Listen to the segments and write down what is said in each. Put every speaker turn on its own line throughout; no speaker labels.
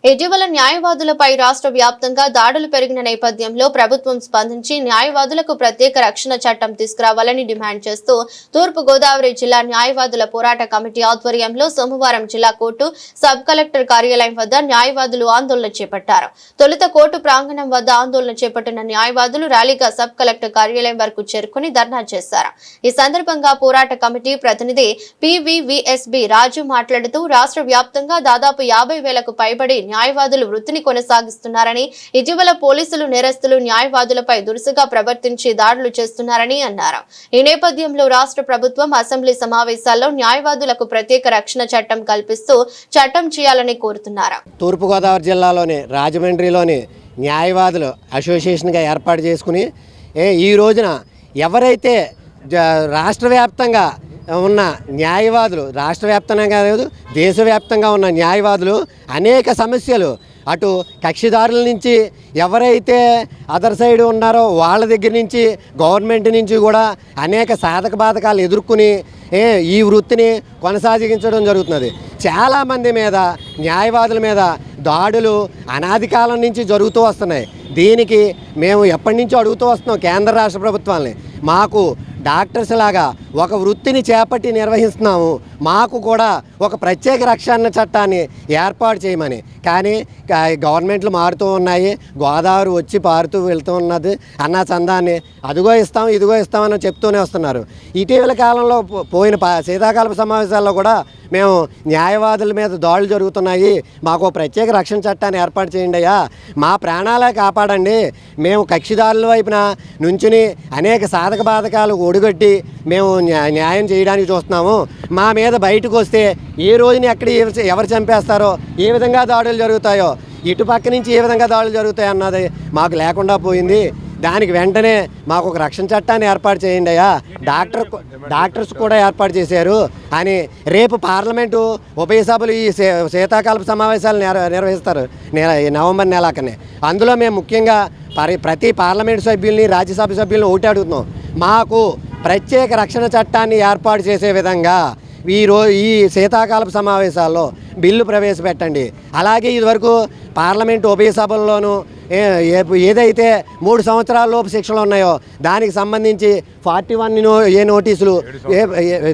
ఇటీవల న్యాయవాదులపై రాష్ట్ర వ్యాప్తంగా దాడులు పెరిగిన నేపథ్యంలో ప్రభుత్వం స్పందించి న్యాయవాదులకు ప్రత్యేక రక్షణ చట్టం తీసుకురావాలని డిమాండ్ చేస్తూ తూర్పు గోదావరి జిల్లా న్యాయవాదుల పోరాట కమిటీ ఆధ్వర్యంలో సోమవారం జిల్లా కోర్టు సబ్ కలెక్టర్ కార్యాలయం వద్ద న్యాయవాదులు ఆందోళన చేపట్టారు. తొలుత కోర్టు ప్రాంగణం వద్ద ఆందోళన చేపట్టిన న్యాయవాదులు ర్యాలీగా సబ్ కలెక్టర్ కార్యాలయం వరకు చేరుకుని ధర్నా చేశారు. ఈ సందర్భంగా పోరాట కమిటీ ప్రతినిధి పివివిఎస్బి రాజు మాట్లాడుతూ రాష్ట్ర వ్యాప్తంగా దాదాపు 50,000కు పైబడి న్యాయవాదులు వృత్తిని కొనసాగిస్తున్నారని, ఇటీవల పోలీసులు నేరస్తులు న్యాయవాదులపై దురుసుగా ప్రవర్తించి దాడులు చేస్తున్నారని అన్నారు. ఈ నేపథ్యంలో రాష్ట్ర ప్రభుత్వం అసెంబ్లీ సమావేశాల్లో న్యాయవాదులకు ప్రత్యేక రక్షణ చట్టం కల్పిస్తూ చట్టం చేయాలని కోరుతున్నారు.
తూర్పుగోదావరి జిల్లాలోని రాజమండ్రిలోని న్యాయవాదులు అసోసియేషన్గా ఏర్పాటు చేసుకుని ఈ రోజున ఎవరైతే రాష్ట్ర వ్యాప్తంగా ఉన్న న్యాయవాదులు, రాష్ట్ర వ్యాప్తంగా కాదు దేశవ్యాప్తంగా ఉన్న న్యాయవాదులు అనేక సమస్యలు అటు కక్షిదారుల నుంచి ఎవరైతే అదర్ సైడ్ ఉన్నారో వాళ్ళ దగ్గర నుంచి గవర్నమెంట్ నుంచి కూడా అనేక సాధక బాధకాలు ఎదుర్కొని ఈ వృత్తిని కొనసాగించడం జరుగుతున్నది. చాలామంది మీద న్యాయవాదుల మీద దాడులు అనాది కాలం నుంచి జరుగుతూ వస్తున్నాయి. దీనికి మేము ఎప్పటి నుంచో అడుగుతూ వస్తున్నాం కేంద్ర రాష్ట్ర ప్రభుత్వాలని, మాకు డాక్టర్స్ లాగా ఒక వృత్తిని చేపట్టి నిర్వహిస్తున్నాము, మాకు కూడా ఒక ప్రత్యేక రక్షణ చట్టాన్ని ఏర్పాటు చేయమని. కానీ గవర్నమెంట్లు మారుతూ ఉన్నాయి, గోదావరి వచ్చి పారుతూ వెళ్తూ ఉన్నది అన్న చందాన్ని అదిగో ఇస్తాం ఇదిగో ఇస్తామని చెప్తూనే వస్తున్నారు. ఇటీవల కాలంలో పోయిన శీతాకాలపు సమావేశాల్లో కూడా మేము న్యాయవాదుల మీద దాడులు జరుగుతున్నాయి, మాకు ప్రత్యేక రక్షణ చట్టాన్ని ఏర్పాటు చేయండి అయ్యా, మా ప్రాణాలే కాపాడండి, మేము కక్షిదారుల వైపున నుంచుని అనేక సాధక బాధకాలు ఒడిగట్టి మేము న్యాయం చేయడానికి చూస్తున్నాము, మా మీద బయటకు వస్తే ఏ రోజుని ఎక్కడ ఎవరు చంపేస్తారో, ఏ విధంగా దాడులు జరుగుతాయో, ఇటుపక్క నుంచి ఏ విధంగా దాడులు జరుగుతాయి అన్నది మాకు లేకుండా పోయింది. దానికి వెంటనే మాకు ఒక రక్షణ చట్టాన్ని ఏర్పాటు చేయండి అయ్యా, డాక్టర్స్ కూడా ఏర్పాటు చేశారు అని రేపు పార్లమెంటు ఉభయ సభలు ఈ శీతాకాలపు సమావేశాలు నిర్వహిస్తారు నవంబర్ నెలకనే. అందులో మేము ముఖ్యంగా ప్రతి పార్లమెంటు సభ్యుల్ని రాజ్యసభ సభ్యుల్ని ఒకటి అడుగుతున్నాం, మాకు ప్రత్యేక రక్షణ చట్టాన్ని ఏర్పాటు చేసే విధంగా ఈ శీతాకాలపు సమావేశాల్లో బిల్లు ప్రవేశపెట్టండి. అలాగే ఇదివరకు పార్లమెంటు ఉభయ సభల్లోనూ ఏదైతే 3 సంవత్సరాల లోపు శిక్షలు ఉన్నాయో దానికి సంబంధించి 41 నోటీసులు,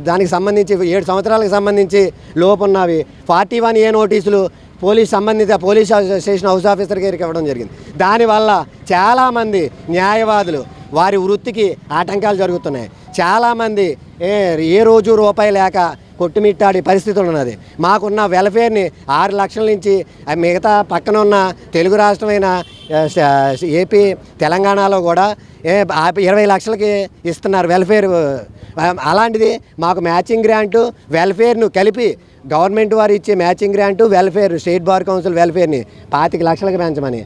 దానికి సంబంధించి 7 సంవత్సరాలకు సంబంధించి లోపు ఉన్నవి 41 నోటీసులు పోలీస్ స్టేషన్ హౌస్ ఆఫీసర్ గారికి ఇవ్వడం జరిగింది. దానివల్ల చాలామంది న్యాయవాదులు వారి వృత్తికి ఆటంకాలు జరుగుతున్నాయి. చాలామంది ఏ రోజు రూపాయి లేక కొట్టుమిట్టాడి పరిస్థితులు ఉన్నది. మాకున్న వెల్ఫేర్ని 6 లక్షల నుంచి మిగతా పక్కన ఉన్న తెలుగు రాష్ట్రమైన ఏపీ తెలంగాణలో కూడా 20 లక్షలకి ఇస్తున్నారు వెల్ఫేర్. అలాంటిది మాకు మ్యాచింగ్ గ్రాంటు వెల్ఫేర్ను కలిపి గవర్నమెంట్ వారు ఇచ్చే matching grant welfare state bar council వెల్ఫేర్ని 25 లక్షలకు పెంచమని